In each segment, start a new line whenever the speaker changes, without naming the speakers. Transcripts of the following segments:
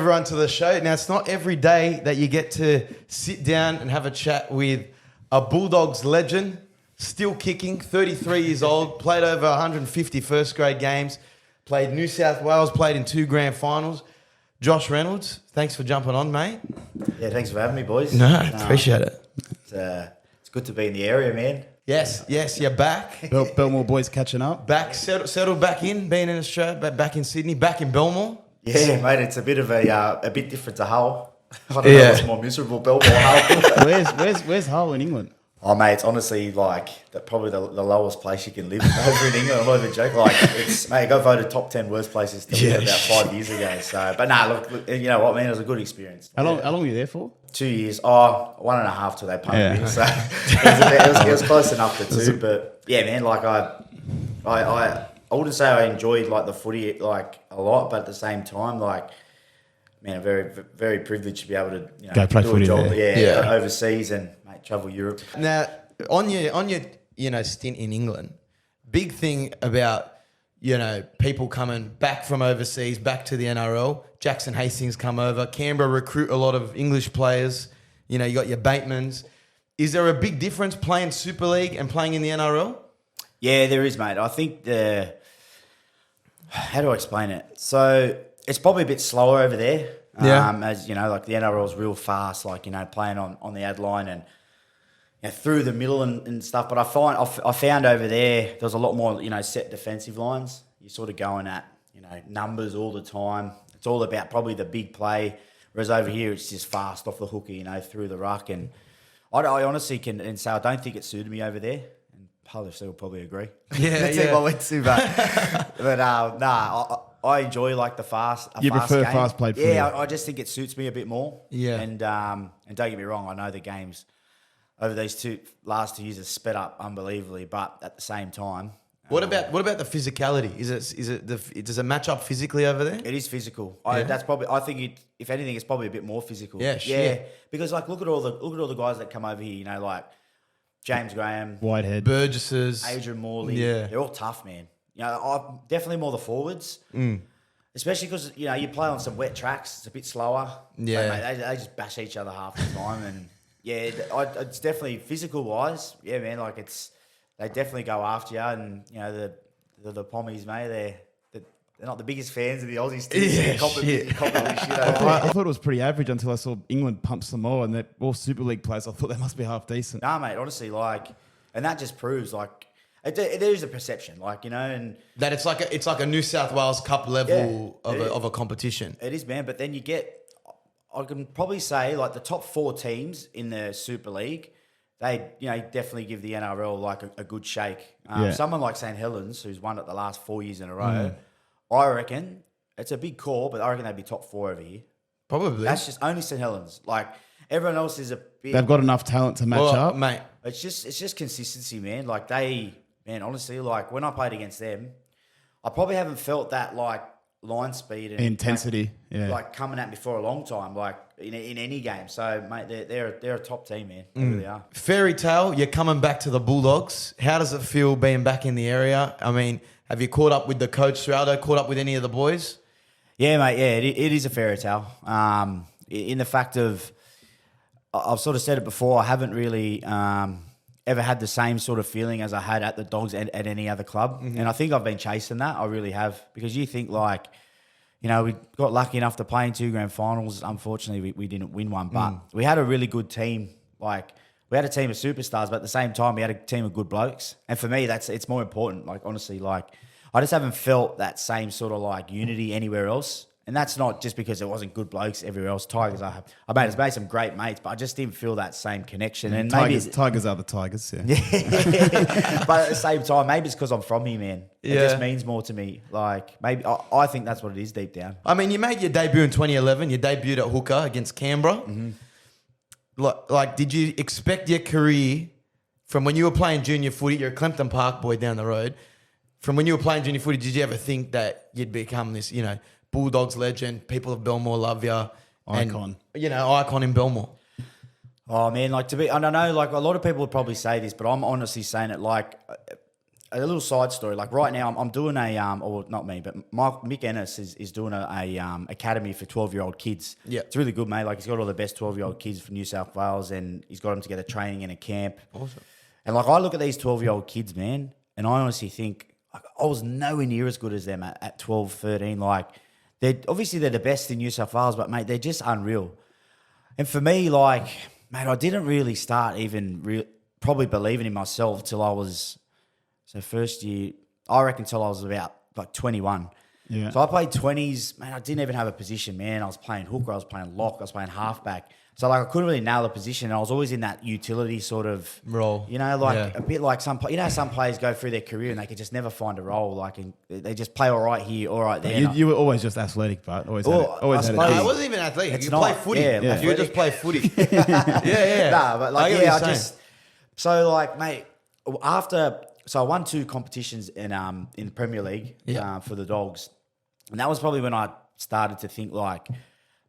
everyone to the show. Now, it's not every day that you get to sit down and have a chat with a Bulldogs legend, still kicking, 33 years old, played over 150 first grade games, played New South Wales, played in 2 grand finals. Josh Reynolds, thanks for jumping on, mate.
Yeah, thanks for having me, boys.
No, appreciate it.
It's good to be in the area, man.
Yes, you're back.
Belmore boys catching up.
Back, settled back in, being in Australia, back in Sydney, back in Belmore.
Yeah, mate, it's a bit of a bit different to Hull. I don't know what's more miserable, Belmore or Hull.
Where's Hull in England?
Oh, mate, it's honestly like probably the lowest place you can live over in England. I'm not even joking. Like, mate, I got voted top 10 worst places to live about 5 years ago. So, but nah, look, you know what, man, it was a good experience.
How long were you there for?
2 years. 1.5 till they paid me. So it was close enough to 2. But yeah, man, like I wouldn't say I enjoyed like the footy like a lot, but at the same time, like, man, I'm very, very privileged to be able to
go play
do
footy
a job
there.
overseas and travel Europe.
Now, on your stint in England, big thing about people coming back from overseas back to the NRL. Jackson Hastings come over. Canberra recruit a lot of English players. You got your Batemans. Is there a big difference playing Super League and playing in the NRL?
Yeah, there is, mate. I think how do I explain it? So it's probably a bit slower over there. As like the NRL is real fast, like playing on the ad line and through the middle and stuff. But I found over there was a lot more set defensive lines. You're sort of going at numbers all the time. It's all about probably the big play, whereas over here it's just fast off the hooker, through the ruck. And I honestly can say I don't think it suited me over there. And Huddersfield will probably agree.
Yeah,
That's I went to, but I enjoy like the fast.
You prefer
game.
fast played footy?
Yeah, I just think it suits me a bit more.
Yeah,
and don't get me wrong, I know the games over these last 2 years have sped up unbelievably, but at the same time,
what about the physicality? Does it match up physically over there?
it is physical.
Yeah.
I think if anything, it's probably a bit more physical.
Yeah,
because like look at all the guys that come over here. Like James Graham,
Whitehead,
Burgesses,
Adrian Morley.
Yeah,
they're all tough, man. I'm definitely more the forwards. Especially because, you play on some wet tracks. It's a bit slower.
Yeah.
So, mate, they just bash each other half the time. And, yeah, it's definitely physical-wise. Yeah, man, like they definitely go after you. And, the Pommies, mate, they're not the biggest fans of the Aussies. Too,
yeah,
so shit over
I thought it was pretty average until I saw England pump some more, and they're all Super League players. I thought they must be half decent.
Nah, mate, honestly, and that just proves, there is a perception, and
that it's like a New South Wales Cup level of a competition.
It is, man. But then I can probably say the top 4 teams in the Super League, they definitely give the NRL a good shake. Someone like St Helens, who's won it the last 4 years in a row, I reckon it's a big call, but I reckon they'd be top 4 over here.
Probably.
That's just only St Helens. Everyone else is a bit.
They've got enough talent to match up,
mate.
It's just consistency, man. Man, honestly, when I played against them, I probably haven't felt that line speed and
intensity,
coming at me for a long time, in any game. So, mate, they're a top team, man. They really are.
Fairy tale, you're coming back to the Bulldogs. How does it feel being back in the area? I mean, have you caught up with the coach Serraldo? Caught up with any of the boys?
Yeah, mate. Yeah, it is a fairy tale. In the fact of, I've sort of said it before. I haven't really. Ever had the same sort of feeling as I had at the Dogs at any other club. And I think I've been chasing that. I really have. Because you think we got lucky enough to play in 2 grand finals. Unfortunately, we didn't win one. But we had a really good team. We had a team of superstars, but at the same time, we had a team of good blokes. And for me, it's more important. Honestly, I just haven't felt that same sort of unity anywhere else. And that's not just because it wasn't good blokes everywhere else. Tigers, I made some great mates, but I just didn't feel that same connection. And
Tigers are the Tigers, yeah.
But at the same time, maybe it's because I'm from here, man. It just means more to me. Maybe I think that's what it is deep down.
I mean, you made your debut in 2011. You debuted at hooker against Canberra. Did you expect your career from when you were playing junior footy? You're a Clempton Park boy down the road. From when you were playing junior footy, did you ever think that you'd become this, Bulldogs legend, people of Belmore love you.
Icon.
And, icon in Belmore.
Oh, man, I don't know, a lot of people would probably say this, but I'm honestly saying it, a little side story. Like right now, I'm doing or not me, but Mick Ennis is doing a academy for 12-year-old kids.
Yeah.
It's really good, mate. Like he's got all the best 12-year-old kids from New South Wales, and he's got them together training in a camp.
Awesome.
And like I look at these 12-year-old kids, man, and I honestly think like, I was nowhere near as good as them at 12, 13. Like they're the best in New South Wales, but mate, they're just unreal. And for me, like, mate, I didn't really start even probably believing in myself till I was, so first year, I reckon till I was about like 21.
Yeah.
So I played 20s, man, I didn't even have a position, man. I was playing hooker, I was playing lock, I was playing halfback. So like I couldn't really nail a position. I was always in that utility sort of
Role.
You know, like a bit like some players go through their career and they can just never find a role. Like they just play all right here, all right there.
You were always just athletic, but always had
I
it.
No,
Easy.
I wasn't even athletic.
It's
You
not.
play footy.
Yeah.
You just play footy. yeah.
Nah, but like,
I get what
I
you're saying.
just, so like, mate, so I won 2 competitions in the Premier League for the Dogs. And that was probably when I started to think like,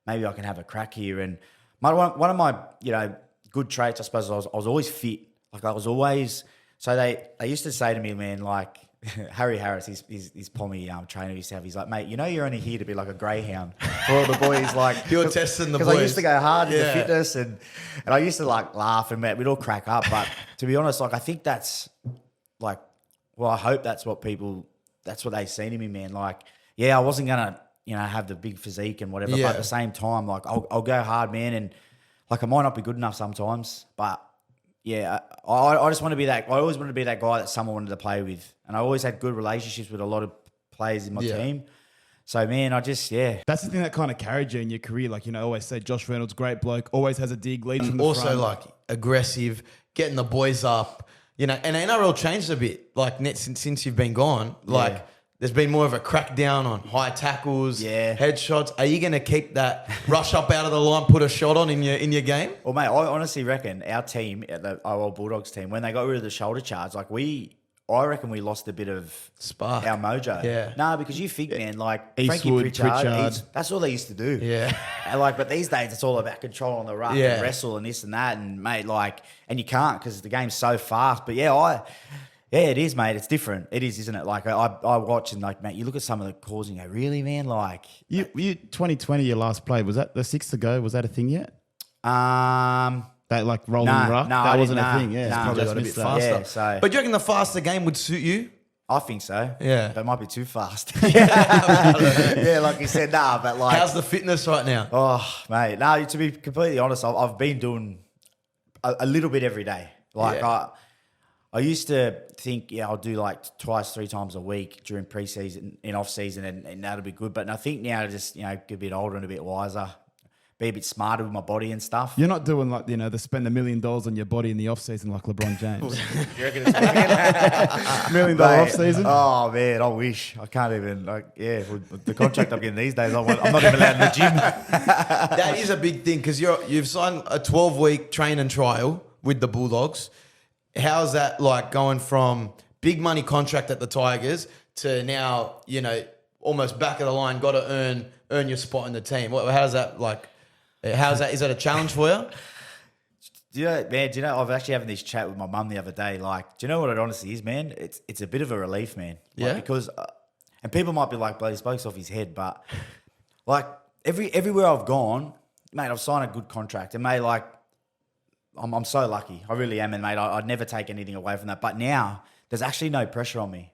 maybe I can have a crack here. And one of my, good traits, I suppose, I was always fit. Like I was always, so they used to say to me, man, like, Harry Harris, his Pommy trainer used to have, he's like, mate, you're only here to be like a greyhound for all the boys. Like
You're testing the boys.
Because I used to go hard into fitness and I used to like laugh and we'd all crack up. But to be honest, like I think that's like, well, I hope that's what they see in me, man. Like, I wasn't gonna, have the big physique and whatever, but at the same time, like I'll go hard, man, and like I might not be good enough sometimes, but I just want to be that. I always wanted to be that guy that someone wanted to play with, and I always had good relationships with a lot of players in my team. So man, that's
the thing that kind of carried you in your career. Like, I always say Josh Reynolds, great bloke, always has a dig, leads from the
Also,
front.
like aggressive, getting the boys up. And NRL changed a bit. Like since you've been gone, like. There's been more of a crackdown on high tackles, headshots. Are you going to keep that rush up out of the line, put a shot on in your game?
Well, mate, I honestly reckon our team, our old Bulldogs team, when they got rid of the shoulder charge, like I reckon we lost a bit of
spark,
our mojo.
Yeah.
No, because you think, man, like
Eastwood,
Frankie Pritchard, that's all they used to do.
Yeah.
And but these days it's all about control on the ruck and wrestle and this and that, and mate, and you can't because the game's so fast. But it is, mate. It's different. It is, isn't it? Like I watch and like, mate, you look at some of the calls and you go, really, man? Like
you 2020, your last play, was that the 6 to go? Was that a thing yet?
That
like rolling ruck?
No,
that wasn't a thing. Yeah,
nah,
Probably
just
got a bit
missed that.
faster.
Yeah, so
But do you reckon the faster game would suit you?
I think so.
Yeah.
But it might be too fast. Yeah, like you said, but like
How's the fitness right now?
oh, mate. No, to be completely honest, I've been doing a little bit every day. Like I used to think, I'll do like twice, 3 times a week during pre-season, in off-season, and that'll be good. But I think now just, get a bit older and a bit wiser, be a bit smarter with my body and stuff.
You're not doing like, they spend $1 million on your body in the off-season like LeBron James.
You reckon it's $1 million
off-season?
Oh, man, I wish. I can't even, with the contract I'm getting these days, I'm not even allowed in the gym.
That is a big thing because you've signed a 12-week train and trial with the Bulldogs. How's that like going from big money contract at the Tigers to now, almost back of the line, got to earn your spot in the team? How's that like? Is that a challenge for you?
Do you know, I've actually having this chat with my mum the other day. Like, do you know what it honestly is, man? It's a bit of a relief, man. Like, because, and people might be like, bloody he spoke off his head, but like everywhere I've gone, mate, I've signed a good contract. And mate, like, I'm so lucky. I really am. And mate, I'd never take anything away from that. But now there's actually no pressure on me.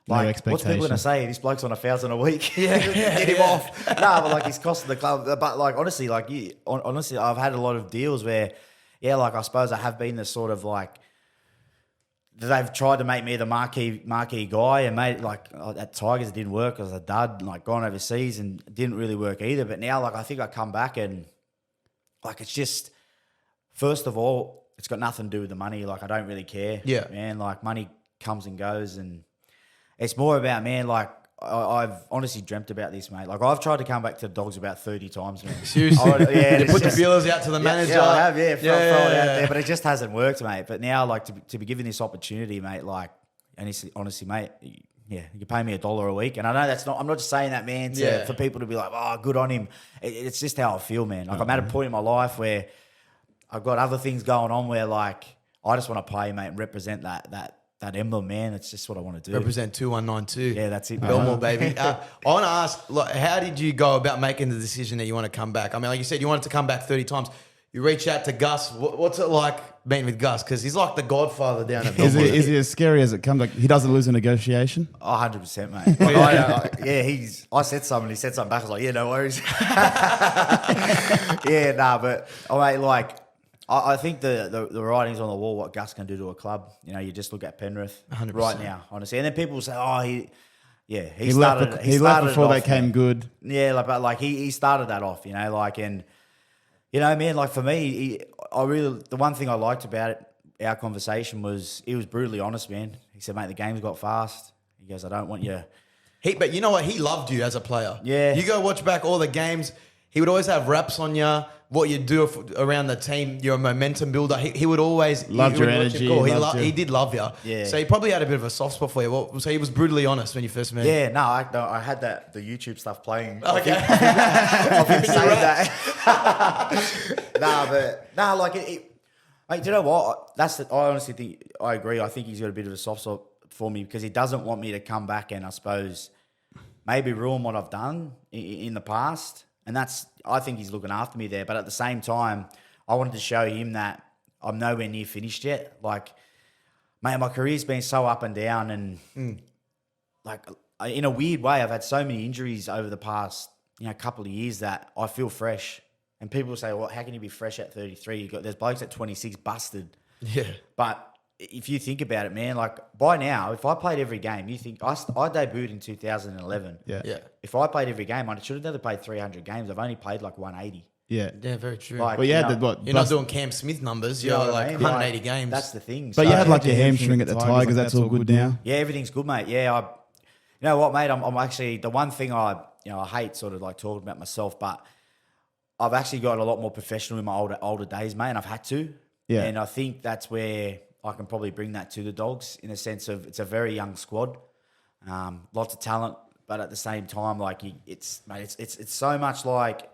Like, what's people going to say? This bloke's on $1,000 a week. Get him off. No, but like he's costing the club. But like honestly, I've had a lot of deals where, like I suppose I have been the sort of like they've tried to make me the marquee guy, and mate, like at Tigers it didn't work because I was a dud, like gone overseas and it didn't really work either. But now like I think I come back and like it's just first of all it's got nothing to do with the money. Like I don't really care.
Yeah,
man. Like money comes and goes and. It's more about, man, like, I've honestly dreamt about this, mate. Like, I've tried to come back to the Dogs about 30 times, man.
Seriously?
You
put the feelers out to the manager?
Yeah, I have, throw it out there. But it just hasn't worked, mate. But now, like, to be given this opportunity, mate, like, honestly, mate, you pay me $1 a week. And I know I'm not just saying that, man, for people to be like, oh, good on him. It's just how I feel, man. Like, I'm at a point in my life where I've got other things going on where, like, I just want to play, mate, and represent that that emblem, man. It's just what I want to do.
Represent 2192.
Yeah, that's it.
Belmore, baby. I want to ask, like, how did you go about making the decision that you want to come back? I mean, like you said, you wanted to come back 30 times. You reach out to Gus. What's it like meeting with Gus? Because he's like the godfather down at Belmore.
Is he as scary as it comes? Like he doesn't lose a negotiation?
100%, mate. Like, I said something. He said something back. I was like, yeah, no worries. Yeah, nah, but mate, like, I think the writing's on the wall. What Gus can do to a club. You know, you just look at Penrith
100%.
right now, honestly, and then people say, oh, he
left before they came good.
Yeah, but he started that off. You know, like and. You know, man, like for me, the one thing I liked about it, our conversation was he was brutally honest, man. He said, mate, the game's got fast. He goes, I don't want you.
But you know what? He loved you as a player.
Yeah.
You go watch back all the games. He would always have raps on you. What you do around the team, you're a momentum builder. He would always
loved your energy.
He did love you.
Yeah.
So he probably had a bit of a soft spot for you. So he was brutally honest when you first met him.
Yeah, no, I had the YouTube stuff playing.
Okay.
I've been saying that. Like do you know what? I honestly think I agree. I think he's got a bit of a soft spot for me because he doesn't want me to come back and I suppose maybe ruin what I've done in the past. And I think he's looking after me there. But at the same time, I wanted to show him that I'm nowhere near finished yet. Like, mate, my career's been so up and down. And, like, in a weird way, I've had so many injuries over the past, couple of years that I feel fresh. And people say, well, how can you be fresh at 33? There's blokes at 26 busted.
Yeah.
But if you think about it, man, like by now, if I played every game, you think I debuted in 2011.
Yeah.
If I played every game, I should have never played 300 games. I've only played like 180.
Yeah.
Yeah, very true.
Like,
But
you're not doing Cam Smith numbers. You're like 180 games.
That's the thing.
But
So-
you had like your hamstring at the Tigers. That's all good now.
Yeah, everything's good, mate. Yeah, you know what, mate? I'm actually the one thing I hate sort of like talking about myself, but I've actually got a lot more professional in my older days, mate, and I've had to.
Yeah.
And I think that's where I can probably bring that to the Dogs in a sense of it's a very young squad, lots of talent, but at the same time, like it's so much like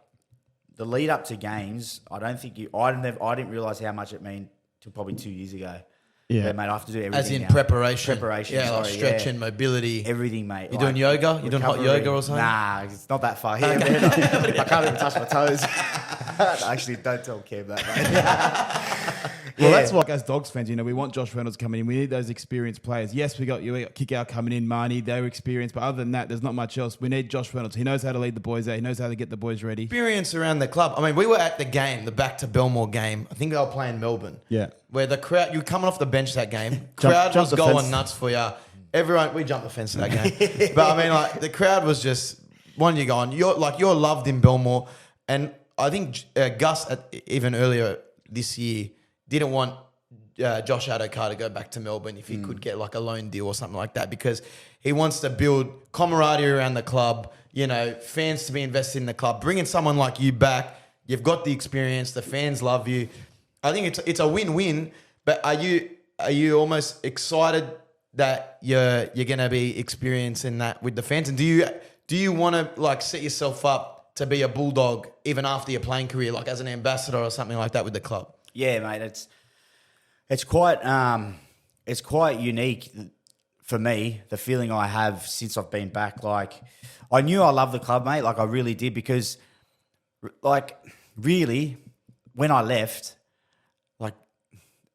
the lead up to games. I didn't realize how much it meant till probably 2 years ago.
Yeah,
mate, I have to do everything.
As in
now.
preparation.
Preparation,
like
sorry,
stretching, mobility.
Everything, mate.
You doing yoga? You doing hot
recovery.
yoga or something?
Nah, it's not that far here, man. I can't even touch my toes. Actually, don't tell Cam that, mate.
Well, that's like as Dogs fans, we want Josh Reynolds coming in. We need those experienced players. Yes, we got Kick-Out coming in, Marnie, they were experienced. But other than that, there's not much else. We need Josh Reynolds. He knows how to lead the boys out. He knows how to get the boys ready.
Experience around the club. I mean, we were at the game, the back to Belmore game. I think they were playing Melbourne.
Yeah.
Where the crowd, you were coming off the bench that game. Crowd was
the
going
fence.
nuts for you. Everyone, we jumped the fence in that game. But I mean, like the crowd was just wanting you going. You're loved in Belmore, and I think Gus even earlier this year didn't want Josh Adokar to go back to Melbourne if he could get like a loan deal or something like that because he wants to build camaraderie around the club. Fans to be invested in the club. Bringing someone like you back, you've got the experience. The fans love you. I think it's a win-win. But are you almost excited that you're gonna be experiencing that with the fans? And do you want to like set yourself up to be a Bulldog even after your playing career, like as an ambassador or something like that with the club?
Yeah, mate. It's quite unique for me. The feeling I have since I've been back, like I knew I loved the club, mate. Like I really did because, like, really, when I left.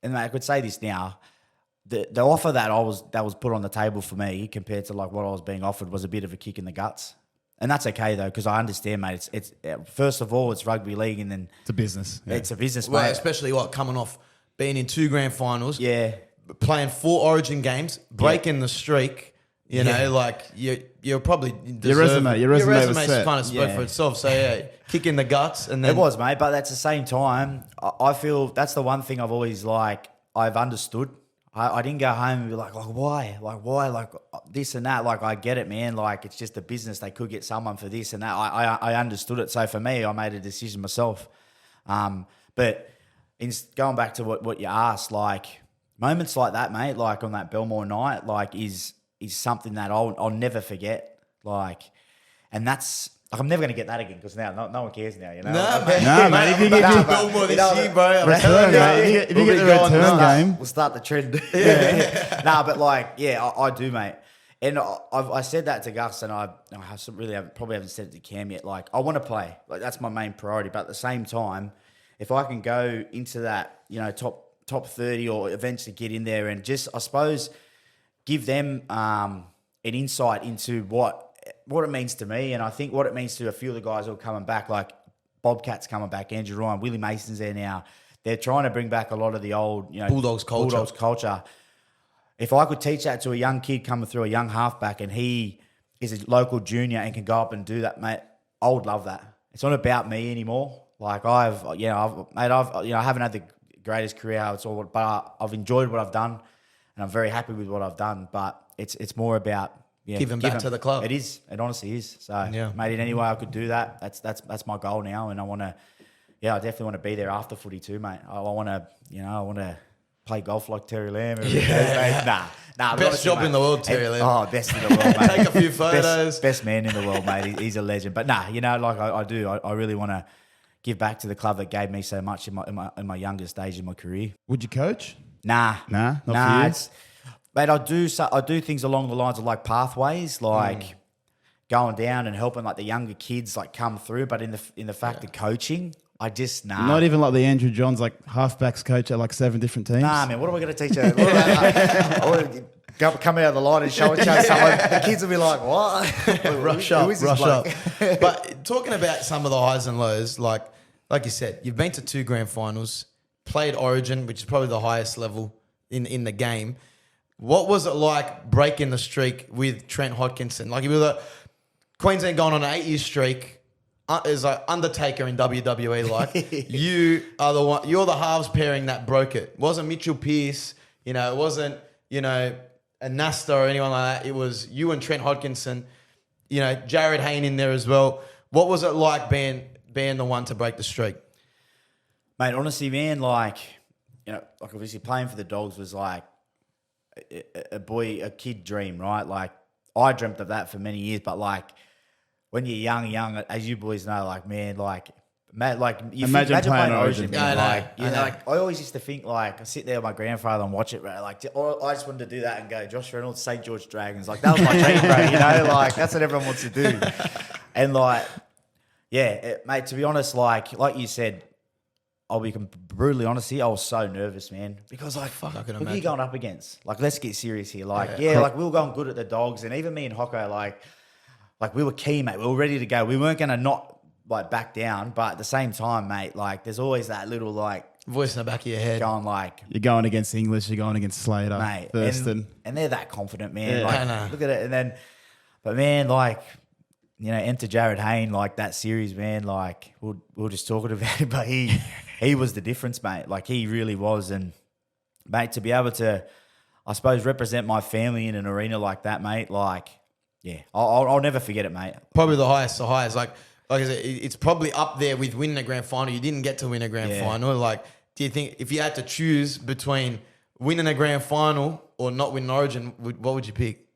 And I could say this now, the offer that was put on the table for me compared to like what I was being offered was a bit of a kick in the guts, and that's okay though because I understand, mate. It's first of all it's rugby league, and then
It's a business. Yeah.
it's a business,
Well,
mate.
especially coming off being in 2 grand finals,
Yeah,
playing 4 Origin games, breaking the streak. Like you're probably
Your resume was set.
kind of spoke
Yeah.
for itself. So yeah, kick in the guts, and then
it was, mate. But at the same time, I feel that's the one thing I've always I've understood. I didn't go home and be like why, like this and that. Like I get it, man. Like it's just a business. They could get someone for this and that. I understood it. So for me, I made a decision myself. But going back to what you asked, like moments like that, mate, like on that Belmore night, like is something that I'll never forget. Like, and that's Like, I'm never going to get that again because now no one cares now, you know?
No,
Like,
mate.
No, mate, if you get
to
to
Belmore this
know,
year, bro, I'm
Return,
telling you.
mate. If you
We'll
get
be
the
going
return
nuts.
game.
We'll start the trend. Nah, but like, yeah, I do, mate. And I said that to Gus, and I probably haven't said it to Cam yet. Like, I want to play. Like, that's my main priority. But at the same time, if I can go into that, you know, top 30 or eventually get in there and just, I suppose, give them an insight into what it means to me, and I think what it means to a few of the guys who are coming back, like Bobcat's coming back, Andrew Ryan, Willie Mason's there now. They're trying to bring back a lot of the old, you know,
Bulldogs culture.
If I could teach that to a young kid coming through, a young halfback, and he is a local junior and can go up and do that, mate, I would love that. It's not about me anymore. Like I haven't had the greatest career, but I've enjoyed what I've done, and I'm very happy with what I've done. But it's more about
Giving back to the club.
It is. It honestly is. So,
Yeah.
mate, in any way I could do that, that's my goal now, and I want to. Yeah, I definitely want to be there after footy too, mate. I want to play golf like Terry Lamb. Nah.
Best job in the world, Terry Lamb.
Oh, best in the world, mate.
Take a few photos.
Best man in the world, mate. He's a legend. But nah, you know, like I do. I really want to give back to the club that gave me so much in my younger stage in my career.
Would you coach?
Nah,
Not for you?
Mate, I do things along the lines of like pathways, like going down and helping like the younger kids like come through. But in the fact of coaching, I just
Not even like the Andrew Johns, like halfbacks coach at like 7 different teams.
Nah, man. What am I going to teach you? Come out of the line and show someone. The kids will be like, "What?
rush up. But talking about some of the highs and lows, like you said, you've been to 2 grand finals, played Origin, which is probably the highest level in the game. What was it like breaking the streak with Trent Hodkinson? Like, he was Queensland going on an 8-year streak. Is like Undertaker in WWE. Like, you are the one. You're the halves pairing that broke it. It wasn't Mitchell Pearce. You know, it wasn't a Nasta or anyone like that. It was you and Trent Hodkinson. You know, Jared Hayne in there as well. What was it like being the one to break the streak?
Mate, honestly, man, like, you know, like obviously playing for the Dogs was like a kid dream, right? Like, I dreamt of that for many years, but like when you're young, as you boys know, like, man, like you
Imagine playing
Origin,
Origin.
man.
I know.
Like I always used to think, like, I sit there with my grandfather and watch it, bro. Like, I just wanted to do that and go, Josh Reynolds, St. George Dragons. Like, that was my dream, bro. You know, like, that's what everyone wants to do. And like, yeah, mate, to be honest, like you said, I'll be brutally honest here, I was so nervous, man. Because, like,
Fuck, I can
look who
imagine.
you going up against. Like, let's get serious here. Like, like, we were going good at the Dogs, and even me and Hocko, like we were key, mate. We were ready to go. We weren't going to not, like, back down, but at the same time, mate, like, there's always that little, like,
Voice in the back of your head.
going, like,
You're going against English, you're going against Slater,
mate.
Thurston.
And they're that confident, man.
Yeah.
Like,
I know.
look at it. And then, but, man, like, you know, enter Jared Hayne, like, that series, man, like, we were just talking about it, but he was the difference, mate. Like, he really was. And, mate, to be able to, I suppose, represent my family in an arena like that, mate, like, yeah, I'll never forget it, mate.
Probably the highest. Like I said, it's probably up there with winning a grand final. You didn't get to win a grand final. Like, do you think if you had to choose between winning a grand final or not winning Origin, what would you pick?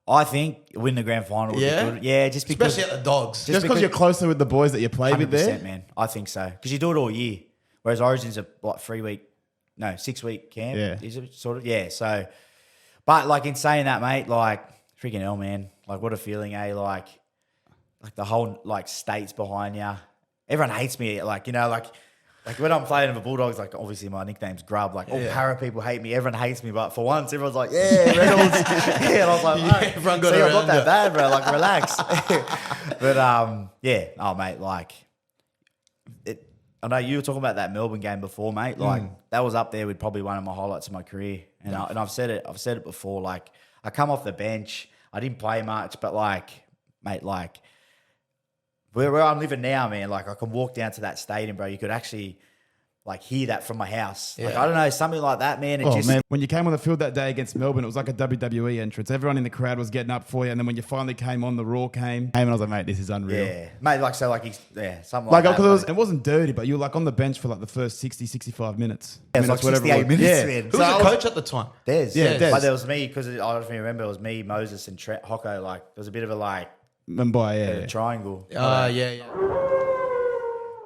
I think winning the grand final would be good. Yeah, just because.
Especially at the Dogs.
Just because you're closer with the boys that you play with there?
100%, man. I think so. Because you do it all year. Whereas Origin's a, 6-week camp.
Yeah.
Is it sort of? Yeah. So, but like in saying that, mate, like freaking hell, man. Like what a feeling, eh? Like the whole like state's behind you. Everyone hates me. Like, you know, like when I'm playing in the Bulldogs, like obviously my nickname's Grub. Like all para people hate me. Everyone hates me. But for once, everyone's like, yeah, Reynolds. Yeah. And I was like, oh,
everyone got
see, I'm
around
not that
you.
bad, bro. Like relax. But yeah. Oh, mate, like I know you were talking about that Melbourne game before, mate. Like that was up there with probably one of my highlights of my career. And I've said it before. Like I come off the bench, I didn't play much, but like, mate, like where I'm living now, man, like I can walk down to that stadium, bro. You could actually like hear that from my house. Like I don't know, something like that, man. It
Man, when you came on the field that day against Melbourne, it was like a WWE entrance. Everyone in the crowd was getting up for you, and then when you finally came on, the Raw came, and I was like, mate, this is unreal.
yeah, mate. Like so, like something
Like,
like that.
because it wasn't dirty, but you were like on the bench for like the first 60, 65 minutes.
Yeah, it was like 68 minutes,
Yeah.
man.
Who
So
was
I
the coach at the time?
Des.
Yeah, Des.
But there was me, because I don't know if you remember, it was me, Moses, and Hocko. Like, there was a bit of a like,
Mumbai,
The triangle.
Yeah.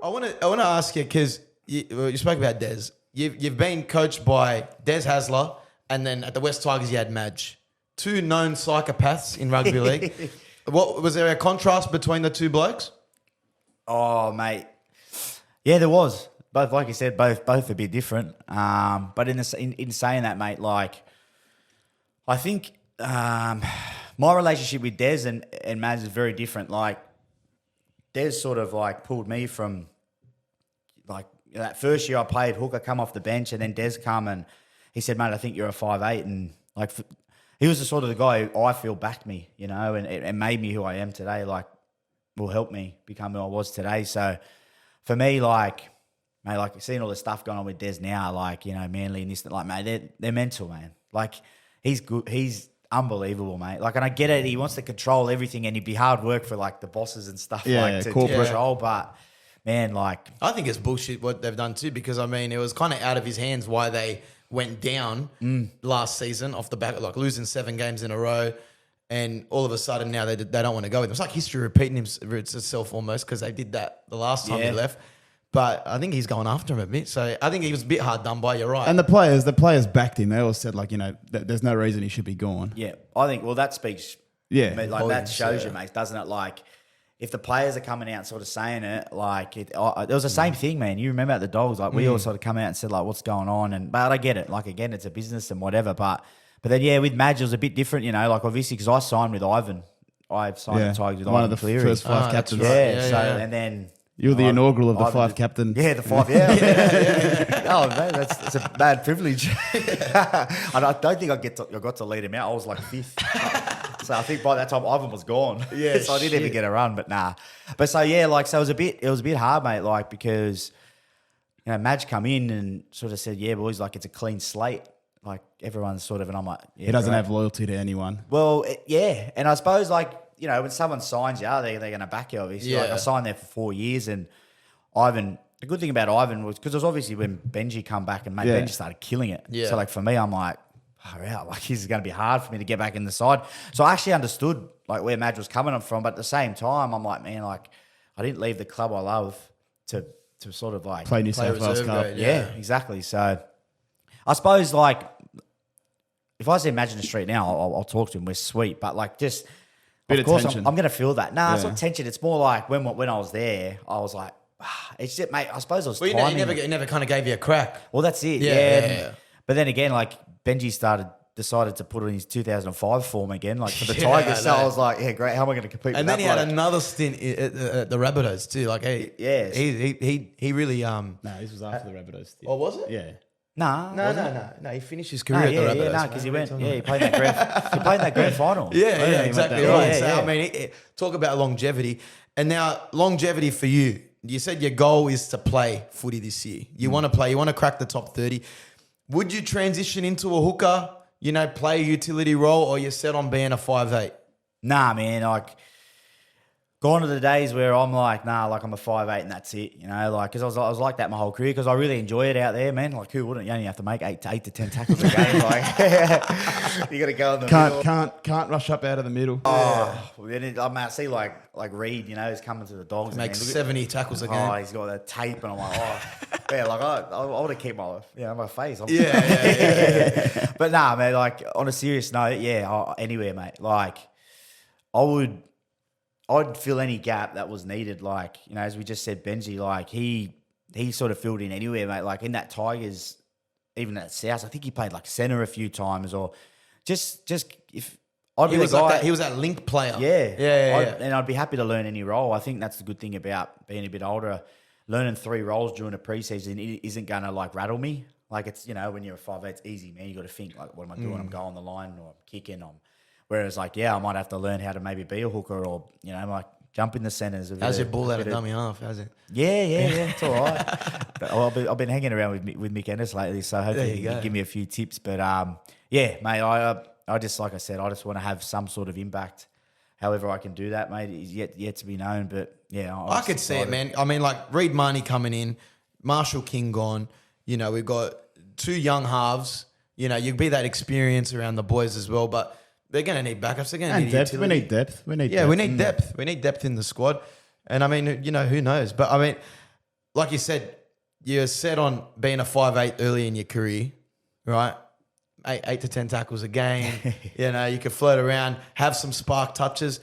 I want to ask you because you spoke about Des. You've been coached by Des Hasler, and then at the West Tigers you had Madge, two known psychopaths in rugby league. What was there a contrast between the two blokes?
Oh, mate. Yeah, there was. Both, like you said, both a bit different. But in saying that, mate, like, I think my relationship with Des and Mads is very different. Like, Des sort of like pulled me from like that first year I played hooker, come off the bench, and then Des come and he said, mate, I think you're a 5'8", and like he was the sort of the guy who I feel backed me, you know, and made me who I am today. Like, will help me become who I was today. So for me, like, mate, like seeing all the stuff going on with Des now, like, you know, Manly and this, like, mate, they're mental, man. Like, he's good. He's unbelievable, mate. Like, and I get it. He wants to control everything, and he'd be hard work for like the bosses and stuff, to control. But man, like,
I think it's bullshit what they've done too, because I mean, it was kind of out of his hands why they went down last season off the back of like losing 7 games in a row. And all of a sudden now they don't want to go with him. It's like history repeating itself almost, because they did that the last time he left. But I think he's going after him a bit. So I think he was a bit hard done by. You're right.
And the players backed him. They all said, like, you know, there's no reason he should be gone.
yeah, I think, well, that speaks,
Yeah.
like,
Volumes,
that shows
yeah.
you, mate, doesn't it? Like, if the players are coming out sort of saying it, like, it was the same thing, man. You remember at the Dogs, like, we all sort of come out and said, like, what's going on? But I get it. Like, again, it's a business and whatever. But then, yeah, with Madge, it was a bit different, you know, like, obviously, because I signed with Ivan. I signed the Tigers with
one
Ivan
of the
Cleary.
first 5
that's
captains.
right.
Yeah, and then...
You were the inaugural of the
Ivan
5 captain.
Yeah, the 5. Yeah. Oh, man, that's a bad privilege. I don't think I got to lead him out. I was like 5th. So I think by that time Ivan was gone.
Yeah,
so I didn't even get a run, but nah. But so yeah, like, so it was a bit hard, mate, like, because, you know, Madge come in and sort of said, yeah, boys, like, it's a clean slate. Like, everyone's sort of, and I'm like, yeah,
He doesn't
great.
have loyalty to anyone.
Well, yeah, and I suppose, like, you know, when someone signs you, they're going to back you, obviously.
Yeah.
Like, I signed there for 4 years, and Ivan, the good thing about Ivan was, because it was obviously when Benji come back, and mate,
Yeah.
Benji started killing it.
Yeah.
So, like, for me, I'm like, oh, yeah, like, this is going to be hard for me to get back in the side. So I actually understood, like, where Madge was coming from, but at the same time, I'm like, man, like, I didn't leave the club I love to sort of, like...
Play New South Wales
reserve
Cup.
grade,
Yeah, exactly. So I suppose, like, if I see Madge in the street now, I'll talk to him. We're sweet, but, like, just...
Bit
of
of
course,
tension.
I'm going to feel that. Nah, it's
Yeah.
not tension. It's more like when I was there, I was like, it's just, mate, I suppose it was
Well,
timing.
he never kind of gave you a crack.
Well, that's it.
Yeah,
Yeah.
yeah.
But then again, like, Benji decided to put on his 2005 form again, like, for the
Yeah,
Tigers. So
I know.
I was like, yeah, great. How am I going to compete
And
with
then
that
he had
bloke?
another stint at the Rabbitohs too. Like,
Yes.
he really
No, this was after the Rabbitohs.
Oh, was it?
Yeah.
Nah,
No. He finished his
No,
career
yeah,
at the Rabbitohs.
yeah, no, because he played in that grand final.
Yeah,
he
exactly
went
right.
that-
So,
yeah,
I mean, talk about longevity. And now, longevity for you. You said your goal is to play footy this year. You want to play. You want to crack the top 30. Would you transition into a hooker, you know, play a utility role, or you're set on being a 5'8"?
Nah, man, like, gone are the days where I'm like, nah, like, I'm a 5'8" and that's it, you know, like, because I was like that my whole career, because I really enjoy it out there, man. Like, who wouldn't? You only have to make 8 to 10 tackles a game. Like, you got to go in the middle.
Can't rush up out of the middle.
Oh, then I see like Reed, you know, he's coming to the Dogs. and
Makes
man, look
70 tackles a
at,
game.
oh, he's got that tape, and I'm like, oh, yeah, like I want to keep my face.
Yeah.
But nah, man, like, on a serious note, yeah, anywhere, mate. Like, I'd fill any gap that was needed. Like, you know, as we just said, Benji, like, he sort of filled in anywhere, mate. Like, in that Tigers, even at South, I think he played like centre a few times, or just if I'd be
He
the
was
guy.
like that. He was that link player.
Yeah. And I'd be happy to learn any role. I think that's the good thing about being a bit older. Learning 3 roles during a preseason isn't going to, like, rattle me. Like, it's, you know, when you're a 5'8", it's easy, man. You got to think, like, what am I doing? I'm going the line, or I'm kicking. Whereas, like, yeah, I might have to learn how to maybe be a hooker, or, you know, like, jump in the centres.
How's your ball out of dummy half? How's it?
Yeah, it's all right. But I've been hanging around with Mick Ennis lately, so hopefully he can give me a few tips. But, yeah, mate, I just, like I said, I just want to have some sort of impact. However I can do that, mate, is yet to be known. But, yeah.
I could see it, man. I mean, like, Reed Marnie coming in, Marshall King gone. You know, we've got 2 young halves. You know, you'd be that experience around the boys as well. But they're going to need backups. They're going to
And
need
depth.
utility.
We need depth. We need
Yeah,
depth.
we need depth. We need depth in the squad. And I mean, who knows? But I mean, like you said, you're set on being a 5'8" early in your career, right? 8 to 10 tackles a game. You could float around, have some spark touches,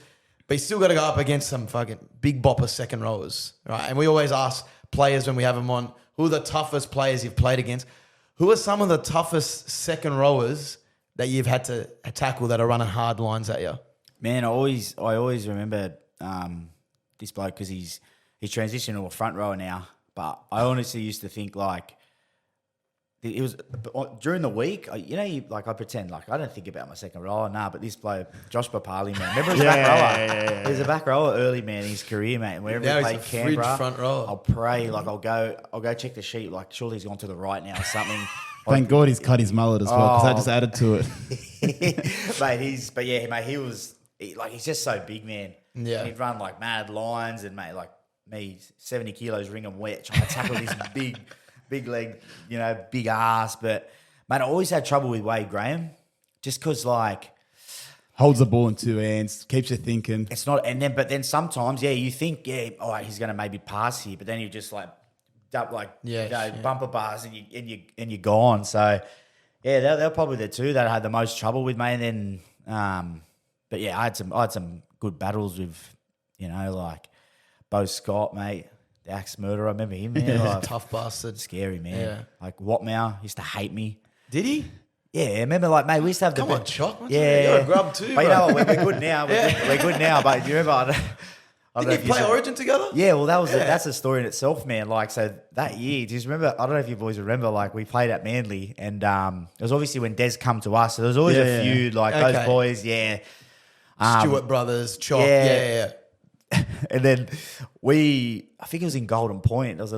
but you still got to go up against some fucking big bopper second rowers, right? And we always ask players when we have them on, who are the toughest players you've played against? Who are some of the toughest second rowers that you've had to tackle that are running hard lines at you?
Man, I always remember this bloke because he's transitioned to a front rower now. But I honestly used to think like it was during the week. I pretend like I don't think about my second rower. Nah, but this bloke, Josh Papali, man, remember he was a back rower.
Yeah.
He was a back rower early, man, in his career, mate. And wherever
Now
he
he's
played
a fridge
Canberra,
front rower.
I'll pray like I'll go check the sheet. Like surely he's gone to the right now or something.
Thank God he's cut his mullet as well because that just added to it.
mate, he's just so big, man.
Yeah.
And he'd run like mad lines and mate, like me, 70 kilos, wring and wet, trying to tackle this big leg, big ass. But mate, I always had trouble with Wade Graham, just because like
Holds the ball in two hands, keeps you thinking.
it's not. But then sometimes, you think, he's going to maybe pass here, but then you just like dump bumper bars and you're gone. So they're probably the two that I had the most trouble with, mate. And then, but yeah, I had some good battles with, like Bo Scott, mate, the axe murderer. I remember him, man. Like,
Tough bastard.
scary, man.
Yeah.
Like Watmow used to hate me.
Did he?
Yeah, I remember, like, mate, we used to have
Come on, Chock.
Yeah,
You're a grub too,
but you
bro.
know what? We're good now. We're good now. But you remember? I don't know
Didn't
if
you play
said-
Origin together?
Yeah, well, that's a story in itself, man. Like, so that year, do you remember? I don't know if you boys remember. Like, we played at Manly, and it was obviously when Des come to us. So there was always a feud. Like
Okay.
those boys, yeah.
Stewart brothers, Chock.
yeah.
Yeah.
And then I think it was in Golden Point. There was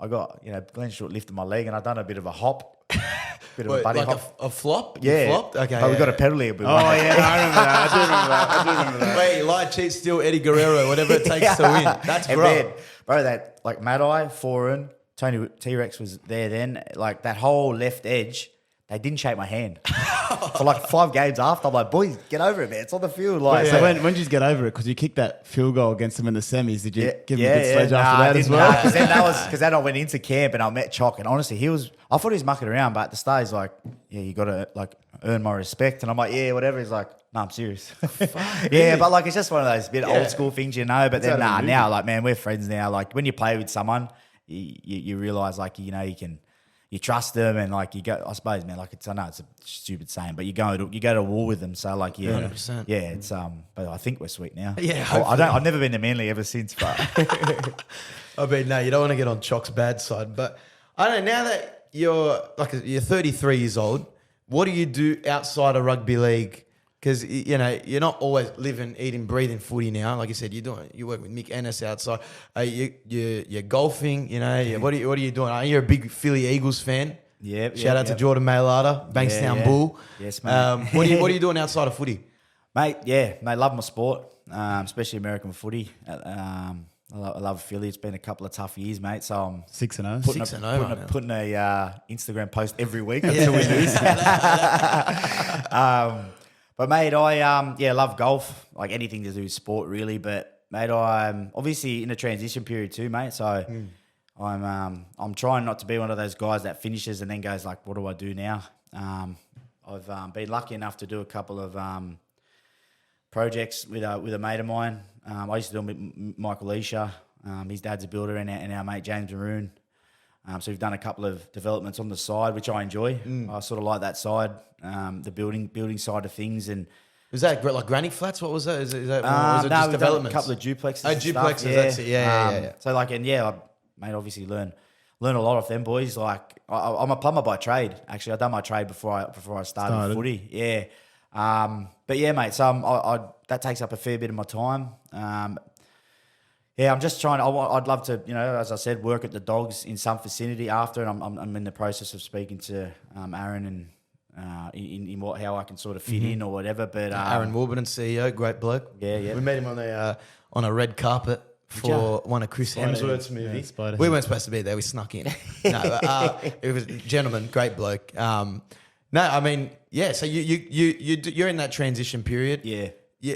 I got Glenn Short lifted my leg, and I done a bit of a hop, bit of a
Wait,
buddy
like
hop.
a flop? You
Yeah,
flopped? Okay.
But we got a
yeah.
penalty. A bit.
Oh, yeah, I remember that. I do remember that.
Wait, lie, cheat, steal, Eddie Guerrero, whatever it takes to win. That's
and
bro.
then, bro, that like Mad-Eye, Foreign, Tony T-Rex was there then. Like that whole left edge, they didn't shake my hand. For like 5 games after, I'm like, boys, get over it, man. It's on the field. Like,
So when did you get over it? Because you kicked that field goal against them in the semis. Did you give him a good sledge
Nah,
after
I
that as
didn't,
well?
Because then I went into camp and I met Chock, and honestly, I thought he was mucking around, but at the start he's like, yeah, you got to like earn my respect, and I'm like, yeah, whatever. He's like, no, I'm serious. Yeah, but like it's just one of those bit old school things, But then now, like, man, we're friends now. Like when you play with someone, you realize like you trust them, and like you go. I suppose, man, like I know it's a stupid saying, but you go to war with them. So like,
100%.
yeah, it's but I think we're sweet now.
Yeah,
I've never been to Manly ever since, but
I mean, no, you don't want to get on Chock's bad side. But I don't know, now that you're 33 years old, what do you do outside of rugby league? Because, you're not always living, eating, breathing footy now. Like you said, you work with Mick Ennis outside. You're golfing, what are you doing? You're a big Philly Eagles fan. Shout out to Jordan Mailata, Bankstown Bull.
Yes, mate.
What are you doing outside of footy?
Mate, love my sport, especially American footy. I love Philly. It's been a couple of tough years, mate. So I'm
6-0.
putting a Instagram post every week until we lose. But mate, I love golf, like anything to do with sport, really. But mate, I'm obviously in a transition period too, mate. So I'm trying not to be one of those guys that finishes and then goes like, what do I do now? I've been lucky enough to do a couple of projects with a mate of mine. I used to do them with Michael Leisha. His dad's a builder, and our mate James Maroon. So we've done a couple of developments on the side, which I enjoy. I sort of like that side, the building side of things. And
Was that like granny flats? What was that? Is that or was it
no,
just
we've done a
developments?
couple of duplexes.
Oh,
and
duplexes,
stuff,
that's it. Yeah.
So like, and I mate, obviously learn a lot of them boys. Like I'm a plumber by trade. Actually, I done my trade before I started footy. Yeah. But yeah, mate. So I that takes up a fair bit of my time. I'm just trying. I'd love to, as I said, work at the Dogs in some vicinity after, and I'm in the process of speaking to Aaron and in how I can sort of fit in or whatever. But
Aaron Warburton, CEO, great bloke.
Yeah.
We met him on a red carpet for one of Chris Hemsworth's movies.
Spider.
We weren't supposed to be there. We snuck in. No, it was gentleman, great bloke. No, I mean, So you're in that transition period.
Yeah.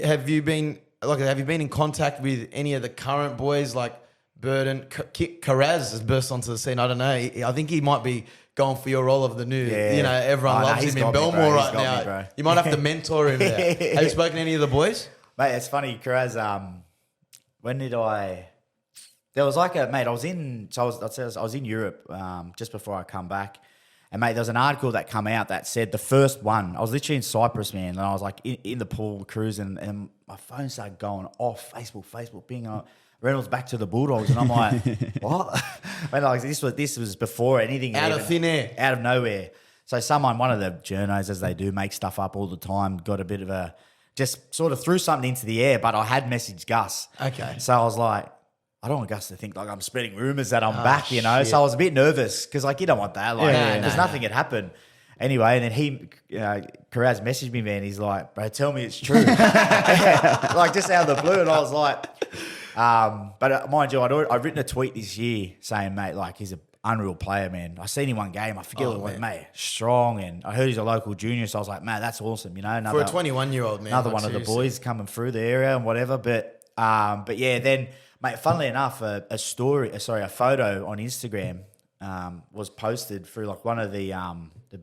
Have you been in contact with any of the current boys like Burden? Carraz has burst onto the scene. I don't know. I think he might be going for your role of the new.
Yeah.
Everyone loves
he's
him in
got me,
Belmore
bro.
right
He's got
now.
me, bro.
You might have to mentor him there. Have you spoken to any of the boys?
Mate, it's funny, Carraz. When did I? There was like I was in Europe just before I come back, and mate, there was an article that come out that said the first one. I was literally in Cyprus, man, and I was like in the pool cruising, and my phone started going off. Facebook, ping. Reynolds back to the Bulldogs, and I'm like, what? Man, like this was before anything.
Out of thin air,
out of nowhere. So one of the journos, as they do, make stuff up all the time. Got a bit of a just sort of threw something into the air, but I had messaged Gus.
Okay.
So I was like, I don't want Gus to think like I'm spreading rumours that I'm back, you know. Shit. So I was a bit nervous because like you don't want that, like because nothing had happened. Anyway, and then Carraz messaged me, man. He's like, bro, tell me it's true. Like just out of the blue, and I was like, but mind you, I'd written a tweet this year saying, mate, like he's an unreal player, man. I seen him one game. I forget what it was, mate. Strong, and I heard he's a local junior, so I was like, man, that's awesome, you know.
For a 21-year-old man,
another one of the boys coming through the area and whatever. But yeah, then. Mate, funnily enough, a photo on Instagram was posted through like one of the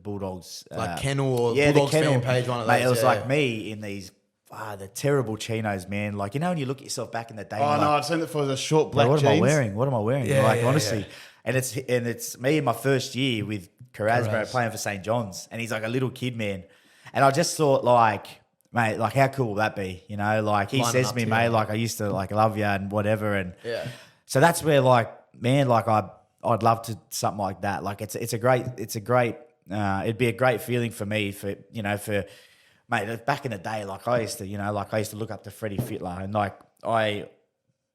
Bulldogs,
like Kennel or Bulldogs fan page. One of those.
Mate, it was like me in these the terrible chinos, man. Like you know when you look at yourself back in the day.
Oh no, I'd seen it for the short black jeans.
What am I wearing?
Yeah,
like honestly, yeah. And it's me in my first year with Carraz, bro, playing for St. John's, and he's like a little kid, man. And I just thought like. Mate, like how cool will that be? You know, like he says to me, mate, like I used to like love you and whatever, and so that's where like, man, like I'd love to something like that. Like it'd be a great feeling for me mate. Back in the day, like I used to look up to Freddie Fittler, and like I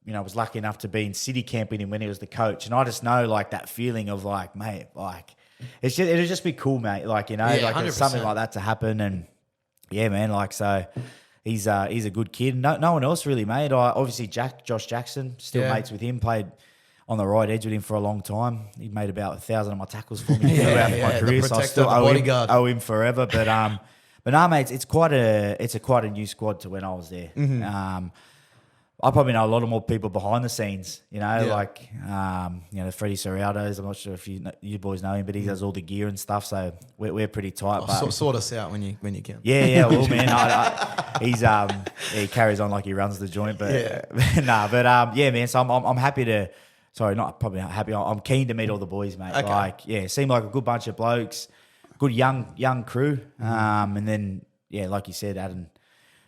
was lucky enough to be in city camp with him when he was the coach, and I just know like that feeling of like, mate, like it'd just be cool, mate. Like like 100%. Something like that to happen and. Yeah, man. Like so, he's a good kid. No one else really, mate. Obviously Josh Jackson, still mates with him. Played on the right edge with him for a long time. He made about 1,000 of my tackles for me throughout my career. So I still owe him forever. But no, mate. It's quite a new squad to when I was there. Mm-hmm. I probably know a lot of more people behind the scenes, like Freddie Serraldo's. I'm not sure if you boys know him, but he does all the gear and stuff. So we're pretty tight.
Sort us out when you can.
Yeah. Well, man, he carries on like he runs the joint, but yeah, man. So I'm happy to. Sorry, probably not happy. I'm keen to meet all the boys, mate. Okay. Seem like a good bunch of blokes, good young crew, and then like you said, adding.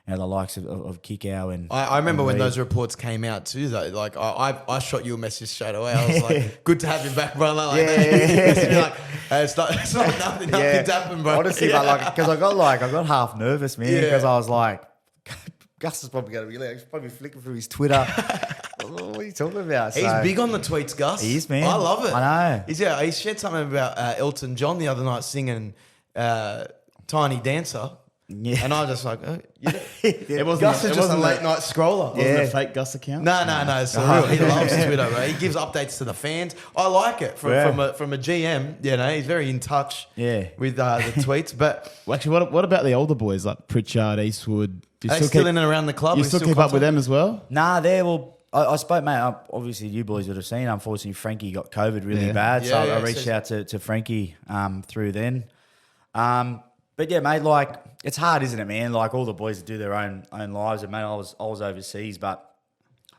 The likes of Kikau and
I remember when those reports came out too. Though, like I shot you a message straight away. I was like, "Good to have you back, brother." Like, like, it's not nothing's happened, bro.
Honestly, but like because I got half nervous, man, because I was like, Gus is probably going to be like, he's probably flicking through his Twitter. What are you talking about?
He's big on the tweets, Gus.
He is, man.
I love it.
I know.
He shared something about Elton John the other night singing "Tiny Dancer." Yeah. And I was just like, it wasn't. Gus is just a late night scroller.
Wasn't a fake Gus account?
No, it's real. He loves Twitter, bro. He gives updates to the fans. I like it from a GM. He's very in touch. With the tweets. But
actually, what about the older boys like Pritchard, Eastwood?
Do you still in and around the club?
You still keep up with them as well?
Nah, I spoke, mate. Obviously, you boys would have seen. Unfortunately, Frankie got COVID really bad, so I reached out to Frankie through then. But yeah, mate, like it's hard, isn't it, man? Like all the boys do their own lives, and mate, I was overseas, but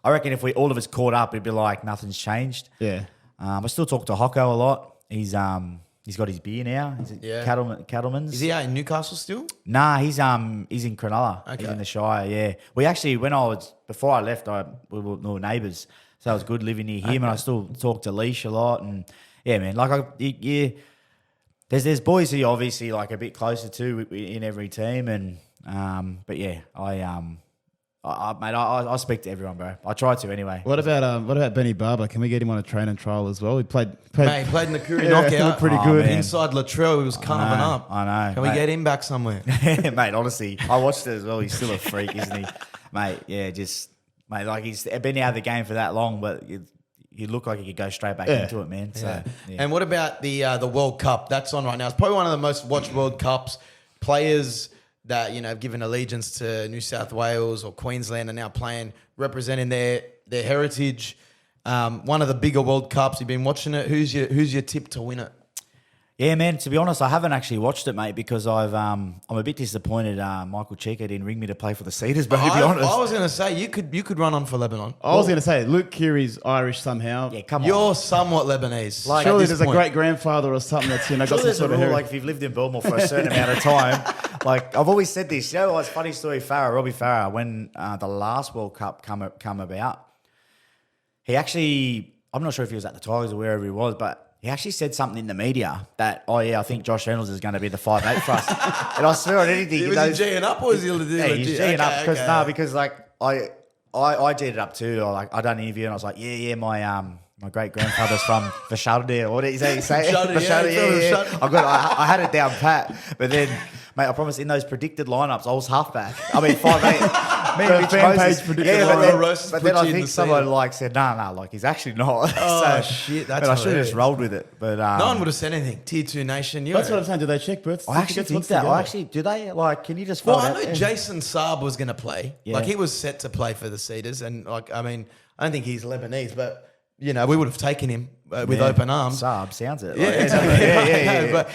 I reckon if all of us caught up, it'd be like nothing's changed.
Yeah.
I still talk to Hocko a lot. He's got his beer now. He's at Cattleman's.
Is he out in Newcastle still?
Nah, he's in Cronulla. Okay. He's in the Shire. Yeah. We actually, before I left, we were neighbours, so it was good living near him, and I still talk to Leash a lot, and yeah, man, like There's boys who you're obviously like a bit closer to in every team, and but yeah, I speak to everyone, bro. I try to anyway.
What about Benny Barber? Can we get him on a training trial as well? He played
Mate, he played in the Curry knockout.
Pretty good.
Man. Inside Latrell, he was carving up.
I know.
Can we get him back somewhere?
Mate, honestly, I watched it as well. He's still a freak, isn't he? Mate, yeah, like he's been out of the game for that long, but you look like you could go straight back into it, man. So,
And what about the World Cup? That's on right now. It's probably one of the most watched World Cups. players that have given allegiance to New South Wales or Queensland are now playing, representing their heritage. One of the bigger World Cups. You've been watching it. Who's your tip to win it?
Yeah, man. To be honest, I haven't actually watched it, mate, because I'm a bit disappointed. Michael Cheika didn't ring me to play for the Cedars, but to be honest,
I was going to say you could run on for Lebanon.
I was going to say Luke Keary's Irish somehow.
yeah, come on.
You're somewhat Lebanese.
Like,
Surely
at this
there's
point.
a great grandfather or something that's got
Sure,
some
there's a
sort of
rule,
heritage.
like if you've lived in Belmore for a certain amount of time. Like I've always said this. You know what's funny story? Robbie Farah, when the last World Cup come about, he actually, I'm not sure if he was at the Tigers or wherever he was, but he actually said something in the media that, I think Josh Reynolds is going to be the 5'8" for us. And I swear on anything.
Was he G'ing up or was he legit?
Yeah, he's G'ing up because
okay.
like I G'd it up too. I done an interview and I was like, my great grandfather's from Vashada, or what did he say?
Vashada,
I had it down pat, but then, mate, I promise in those predicted lineups, I was halfback. I mean, 5'8". Me and
The
Mitch
fan
Moses.
page predicted
but then
lineup.
I think someone said, no, like he's actually not.
Oh, shit, that's
but I should have
hilarious.
just rolled with it. But
No one would have said anything. Tier 2 nation.
That's what I'm saying. Do they check birth
I actually
certificates?
think
What's together?
do they? Like, can you just
Well,
find
I
out?
know Jason Saab was going to play.
Yeah.
Like he was set to play for the Cedars, and I don't think he's Lebanese, but we would have taken him with open arms.
Saab sounds it.
Yeah,
Like,
exactly.
yeah.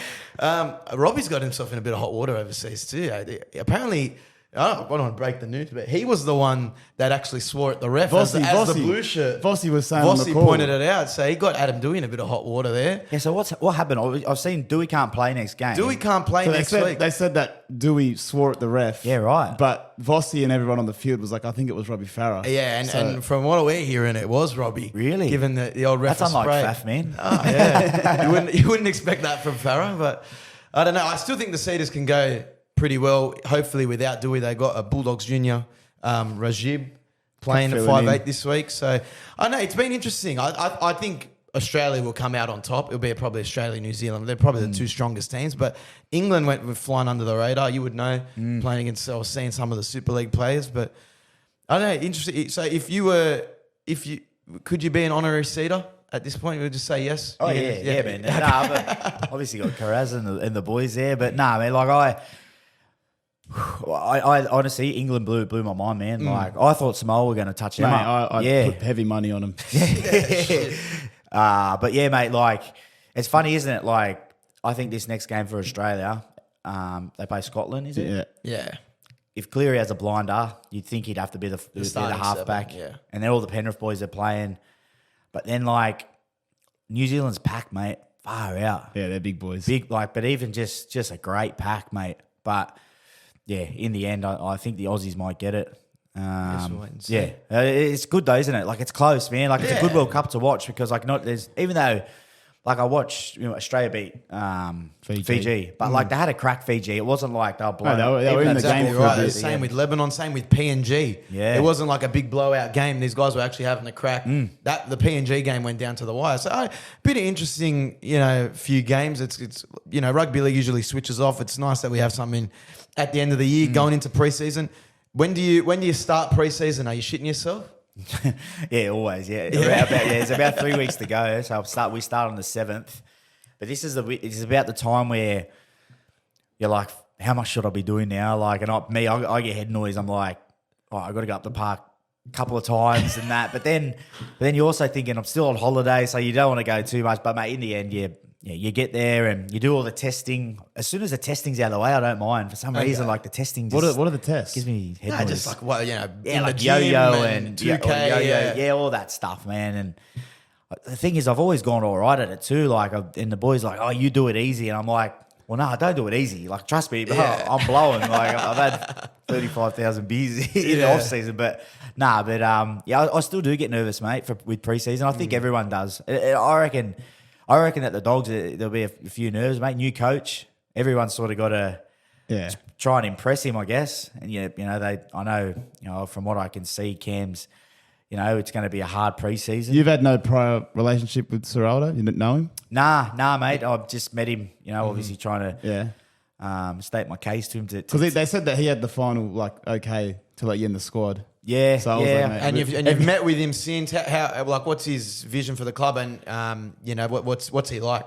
But Robbie's got himself in a bit of hot water overseas too. Apparently, I don't want to break the news, but he was the one that actually swore at the ref as the blue shirt.
Vossi was saying on the
Vossi
call.
pointed it out, so he got Adam Dewey in a bit of hot water there.
Yeah, so what happened? I've seen Dewey can't play next game.
Dewey can't play
So
next
they
week.
said that Dewey swore at the ref.
Yeah, right.
But Vossi and everyone on the field was like, I think it was Robbie Farah.
Yeah, and from what we're hearing, it was Robbie.
Really?
Given the old ref
That's unlike
spray.
Faf, man.
Oh, yeah. you wouldn't expect that from Farah, but I don't know. I still think the Cedars can go pretty well. Hopefully, without Dewey, they got a Bulldogs junior, Rajib, playing at
Filling
5'8"
in.
this week. So I know it's been interesting. I think Australia will come out on top. It'll be probably Australia, New Zealand. They're probably the two strongest teams. But England went flying under the radar. You would know playing against or seeing some of the Super League players. But I don't know. Interesting. So could you be an honorary Cedar at this point? We'll just say yes.
Oh, yeah, man. Nah, but obviously got Carraz and the boys there. But nah, man, like I honestly, England blew my mind, man. Like I thought Samoa were going to touch them
Mate,
up.
I put heavy money on him.
But yeah, mate, like it's funny, isn't it? Like I think this next game for Australia, they play Scotland, is it?
Yeah.
Yeah.
If Cleary has a blinder, you'd think he'd have to be the
starting
halfback.
seven, yeah.
And then all the Penrith boys are playing. But then like New Zealand's pack, mate, far out.
Yeah, they're big boys.
Big, like, but even just a great pack, mate. But yeah, in the end, I think the Aussies might get it.
we'll wait and see.
Yeah, it's good though, isn't it? Like it's close, man. Like it's a good World Cup to watch because like even though like I watched Australia beat Fiji, but like they had a crack Fiji. It wasn't like they were blown.
they were in the
Exactly
game for a
right.
bit.
Same with Lebanon, same with PNG.
Yeah.
It wasn't like a big blowout game. These guys were actually having a crack. That the PNG game went down to the wire. So bit of interesting, few games. It's rugby league usually switches off. It's nice that we have something at the end of the year going into preseason. When do you start preseason? Are you shitting yourself?
Yeah, always. Yeah, it's about 3 weeks to go. So we start on the 7th. But this is about the time where you're like, how much should I be doing now? Like, and I get head noise. I'm like, oh, I got to go up the park a couple of times and that. But then you're also thinking I'm still on holiday, so you don't want to go too much. But mate, in the end, you get there and you do all the testing. As soon as the testing's out of the way, I don't mind. For some reason, like the testing just
What are the tests?
gives me head noise.
Just like in the
like
gym
yo-yo
and
2K,
2K.
all that stuff, man. And the thing is, I've always gone all right at it too. Like, and the boys like, oh, you do it easy, and I'm like, well, no, I don't do it easzy. Like, trust me, I'm blowing. Like, I've had 35,000 beers in the off season, but I still do get nervous, mate, with preseason. I think everyone does. I reckon that the Dogs, there'll be a few nerves, mate. New coach, everyone's sort of got to try and impress him, I guess. And I know, from what I can see, Cam's, it's going to be a hard preseason.
You've had no prior relationship with Serraldo? You didn't know him?
Nah, mate. I've just met him. Obviously trying to state my case to him.
Because they said that he had the final okay to let you in the squad.
Yeah,
So I was like, mate,
And you've met with him since. How like what's his vision for the club and what's he like?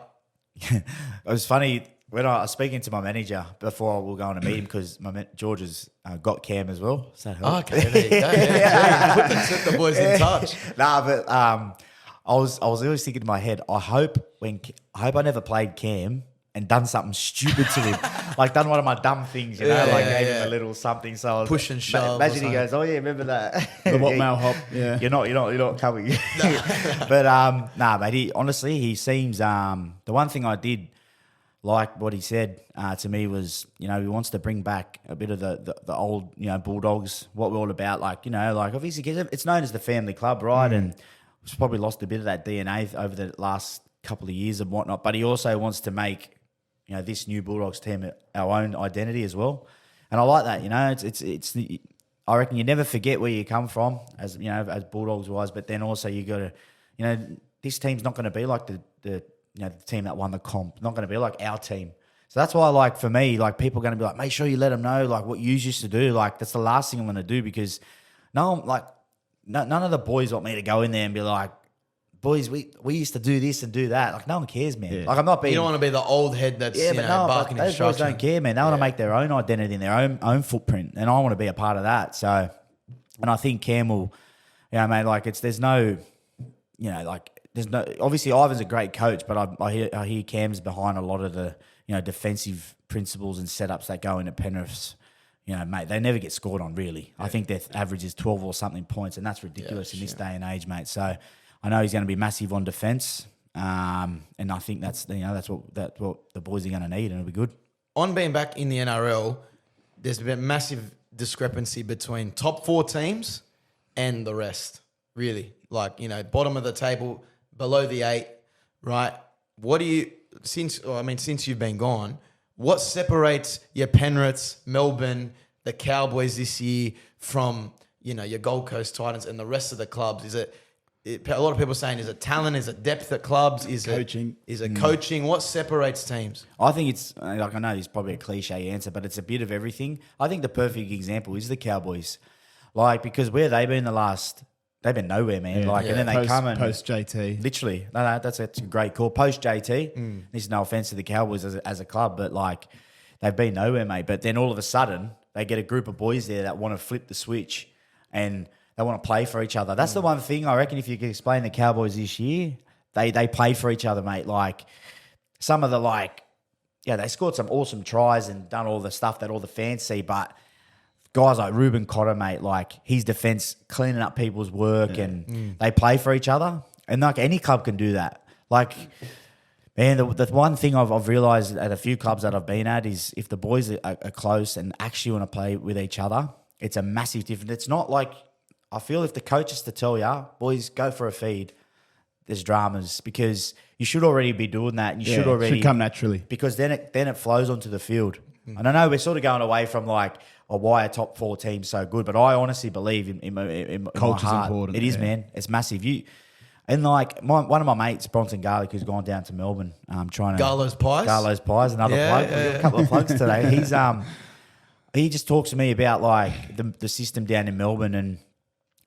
It was funny. when I was speaking to my manager before we were going to meet him, because George has got Cam as well. So
Okay, there you go. Yeah. Set the boys in touch.
Nah, but I was always thinking in my head, I hope I never played Cam and done something stupid to him, like done one of my dumb things, gave him a little something. So I was
Push and shove.
Imagine he goes, "Oh yeah, remember that?"
The what mail hop? Yeah.
You're not coming. But nah, mate. He seems. The one thing I did like what he said to me was, he wants to bring back a bit of the old, Bulldogs. What we're all about, obviously 'cause it's known as the family club, right? And we've probably lost a bit of that DNA over the last couple of years and whatnot. But he also wants to make, this new Bulldogs team our own identity as well. And I like that. It's I reckon you never forget where you come from as Bulldogs wise. But then also you got to, this team's not going to be like the team that won the comp. Not going to be like our team. So that's why, for me, people are going to be like, make sure you let them know, what you used to do. That's the last thing I'm going to do, because none of the boys want me to go in there and be like, boys, we used to do this and do that. No one cares, man.
Yeah.
I'm not being.
You don't want to be the old head that's barking
those boys
instruction.
don't care, man. They want to make their own identity and their own footprint, and I want to be a part of that. So, and I think Cam will, there's no. Obviously Ivan's a great coach, but I hear Cam's behind a lot of the defensive principles and setups that go into Penrith's. Mate, they never get scored on, really. Yeah. I think their average is 12 or something points, and that's ridiculous in this day and age, mate. So I know he's going to be massive on defence, and I think that's what the boys are going to need, and it'll be good.
On being back in the NRL, there's been a massive discrepancy between top 4 teams and the rest, really. Bottom of the table, below the 8, right? Since you've been gone, what separates your Penriths, Melbourne, the Cowboys this year from, your Gold Coast Titans and the rest of the clubs? Is it a lot of people saying, is it talent? Is it depth at clubs? Is
coaching?
Is it coaching? What separates teams?
I think it's, I know it's probably a cliche answer, but it's a bit of everything. I think the perfect example is the Cowboys. Because where they've been they've been nowhere, man. And then they come and
post JT.
Literally, no, that's a great call. Post JT. This is no offense to the Cowboys as a club, but they've been nowhere, mate. But then all of a sudden, they get a group of boys there that want to flip the switch and they want to play for each other. That's the one thing I reckon. If you could explain the Cowboys this year, they play for each other, mate. Some of the they scored some awesome tries and done all the stuff that all the fans see, but. Guys like Ruben Cotter, mate, his defence cleaning up people's work and they play for each other. And any club can do that. Man, the one thing I've realised at a few clubs that I've been at is if the boys are close and actually want to play with each other, it's a massive difference. It's not I feel if the coach is to tell you, boys, go for a feed, there's dramas, because you should already be doing that. And you should
come naturally.
Because then it flows onto the field. And I know we're sort of going away from why a top 4 team's so good, but I honestly believe in
culture's
my heart,
important.
It is, man. It's massive. One of my mates, Bronson Garlick, who's gone down to Melbourne, trying to
Garlo's Pies,
another plug.
Yeah.
A couple of plugs today. He just talks to me about the system down in Melbourne, and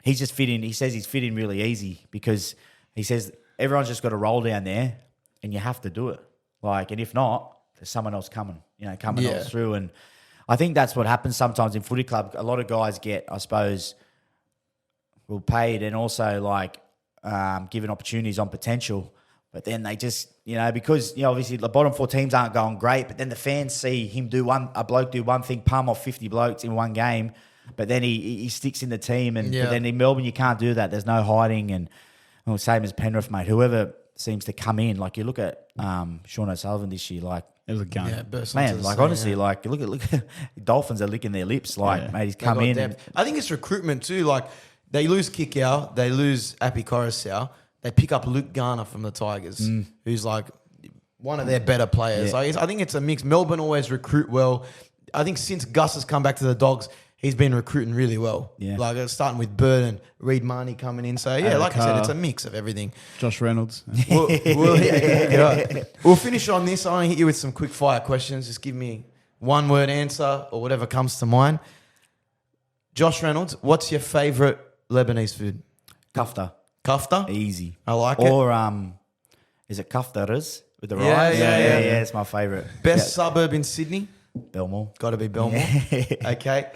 he's just fit in. He says he's fit in really easy because he says everyone's just got to roll down there, and you have to do it. And if not, there's someone else coming else through. And I think that's what happens sometimes in footy club. A lot of guys get, I suppose, paid and also given opportunities on potential. But then they just, because obviously the bottom 4 teams aren't going great, but then the fans see him a bloke do one thing, palm off 50 blokes in one game, but then he sticks in the team. But then in Melbourne, you can't do that. There's no hiding. And same as Penrith, mate. Whoever seems to come in, you look at Sean O'Sullivan this year,
it was a gun.
Yeah,
man, honestly, look at Dolphins are licking their lips. Mate, he's come in.
I think it's recruitment too. They lose Kikau, they lose Api Coruscant, they pick up Luke Garner from the Tigers, who's one of their better players.
Yeah.
I think it's a mix. Melbourne always recruit well. I think since Gus has come back to the Dogs, he's been recruiting really well.
Yeah.
Starting with Bird and Reed Marnie coming in. So, I said, it's a mix of everything.
Josh Reynolds.
We'll finish on this. I want to hit you with some quick fire questions. Just give me one word answer or whatever comes to mind. Josh Reynolds, what's your favourite Lebanese food?
Kafta.
Kafta?
Easy.
I like it.
Or is it kaftaras? with the
Yeah,
rise.
yeah.
It's my favourite.
Best suburb in Sydney?
Belmore.
Got to be Belmore.
Yeah.
Okay.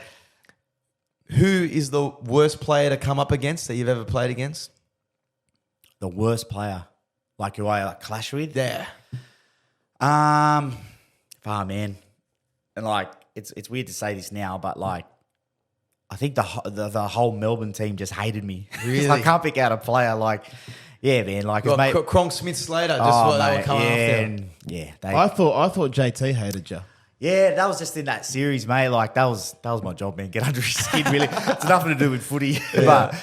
Who is the worst player to come up against that you've ever played against?
The worst player, like who I clash with.
Yeah.
Oh man, and like it's weird to say this now, but like I think the whole Melbourne team just hated me. 'Cause
Really?
I can't pick out a player like, yeah, man, like 'cause, mate.
Cronk Smith Slater, just
Oh,
what they were
mate,
coming
yeah,
after.
and, yeah,
I thought JT hated you.
yeah, that was just in that series, mate. Like that was my job, man. Get under his skin, really. It's nothing to do with footy, but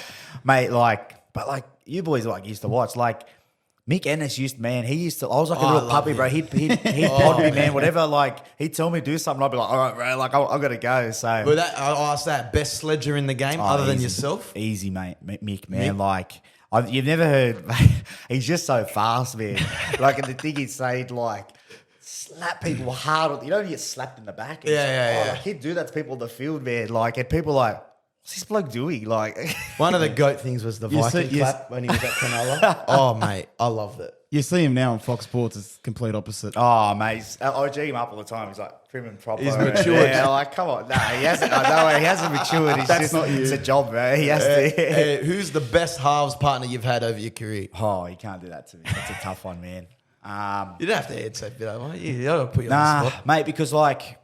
mate, like you boys like used to watch like. Mick Ennis he used to, I was like a
I
little
love
puppy,
him.
bro. He'd pod me, man, whatever, like, he'd tell me to do something, I'd be like, all right, bro, like, I've got to go, so.
But I'll ask that, best sledger in the game other than
easy.
yourself?
Easy, mate, Mick, man,
Mick?
like, you've never heard, he's just so fast, man. Like, and the thing he'd say, like, slap people hard, you know, you get slapped in the back. And
Yeah.
Like, he'd do that to people in the field, man, like, and people like, what's this bloke doing? Like,
One of the GOAT things was the Viking clap when he was at Cronulla. Oh, mate, I loved it.
You see him now on Fox Sports, it's complete opposite.
oh, mate, I G him up all the time. He's like prim and proper.
He's matured.
Yeah, like, come on. Nah, he hasn't. No, he hasn't matured. It's
That's
just,
not you.
It's a job, bro. He has to.
Who's the best halves partner you've had over your career?
Oh, you can't do that to me. That's a tough one, man.
You don't have to answer that, but you got to put you on the
Nah,
spot.
mate, because like,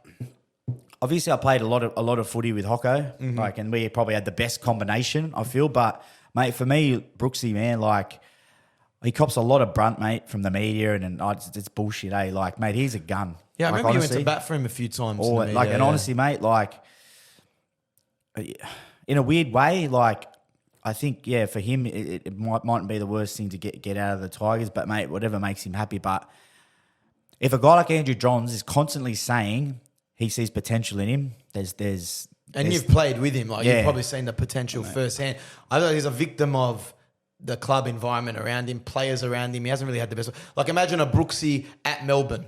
obviously I played a lot of footy with Hocko,
Mm-hmm.
like, and we probably had the best combination, I feel. But mate, for me, Brooksy, man, like, he cops a lot of brunt, mate, from the media, and it's bullshit, eh? Like, mate, he's a gun.
Yeah, I
like,
remember you went
honestly.
to bat for him a few times.
Or,
in the
like,
media,
and
yeah.
honestly, mate, like, in a weird way, like, I think, yeah, for him, it mightn't be the worst thing to get out of the Tigers, but, mate, whatever makes him happy. But if a guy like Andrew Johns is constantly saying he sees potential in him, there's
And you've played with him, like
Yeah.
you've probably seen the potential firsthand. I thought he's a victim of the club environment around him, players around him. He hasn't really had the best. Like imagine a Brooksy at Melbourne.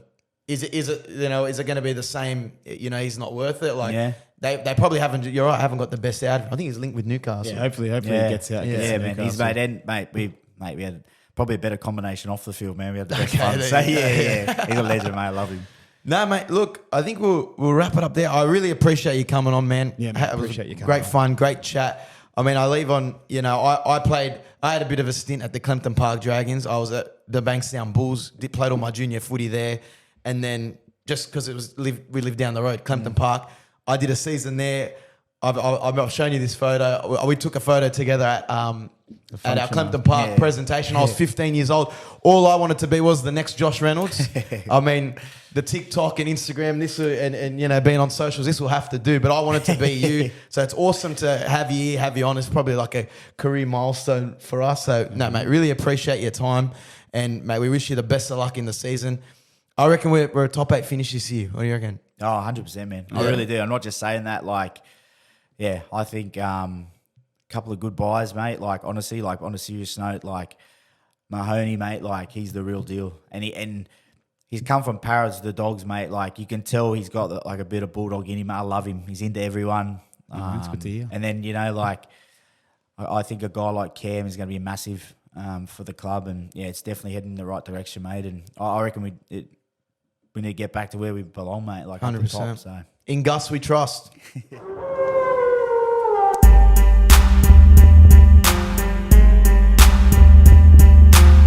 Is it is it going to be the same? You know, he's not worth it. Like
Yeah.
they probably haven't. You're right. Haven't got the best out of him. I think he's linked with Newcastle.
Yeah, hopefully he gets out.
Yeah,
gets to
man. He's
Newcastle.
we had probably a better combination off the field, man. We had the best
Okay,
fun.
there
So
you go.
yeah. He's a legend, mate. I love him.
No, mate. Look, I think we'll wrap it up there. I really appreciate you coming on, man.
Yeah, man,
It was
appreciate you coming
Great
on.
fun, great chat. I mean, I leave on. You know, I had a bit of a stint at the Clempton Park Dragons. I was at the Bankstown Bulls. Played all my junior footy there, and then just because we lived down the road, Clempton Park, I did a season there. I've shown you this photo. We took a photo together at our Clempton Park
Yeah.
presentation. I was 15 years old. All I wanted to be was the next Josh Reynolds. I mean, the TikTok and Instagram, and you know, being on socials, this will have to do. But I wanted to be you. So it's awesome to have you here, have you on. It's probably like a career milestone for us. So no, mate, really appreciate your time, and mate, we wish you the best of luck in the season. I reckon we're a top 8 finish this year. What do you reckon?
Oh, 100%, man. I
Yeah.
really do. I'm not just saying that. Like, yeah, I think a couple of good buys, mate. Like, honestly, like on a serious note, like Mahoney, mate, like he's the real deal. And he's come from Parrots to the Dogs, mate. Like you can tell he's got like a bit of bulldog in him. I love him. He's into everyone.
That's good to hear.
And then, you know, like I think a guy like Cam is going to be massive for the club. And yeah, it's definitely heading in the right direction, mate. And I reckon we need to get back to where we belong, mate. Like 100%.
100%.
So.
In Gus, we trust.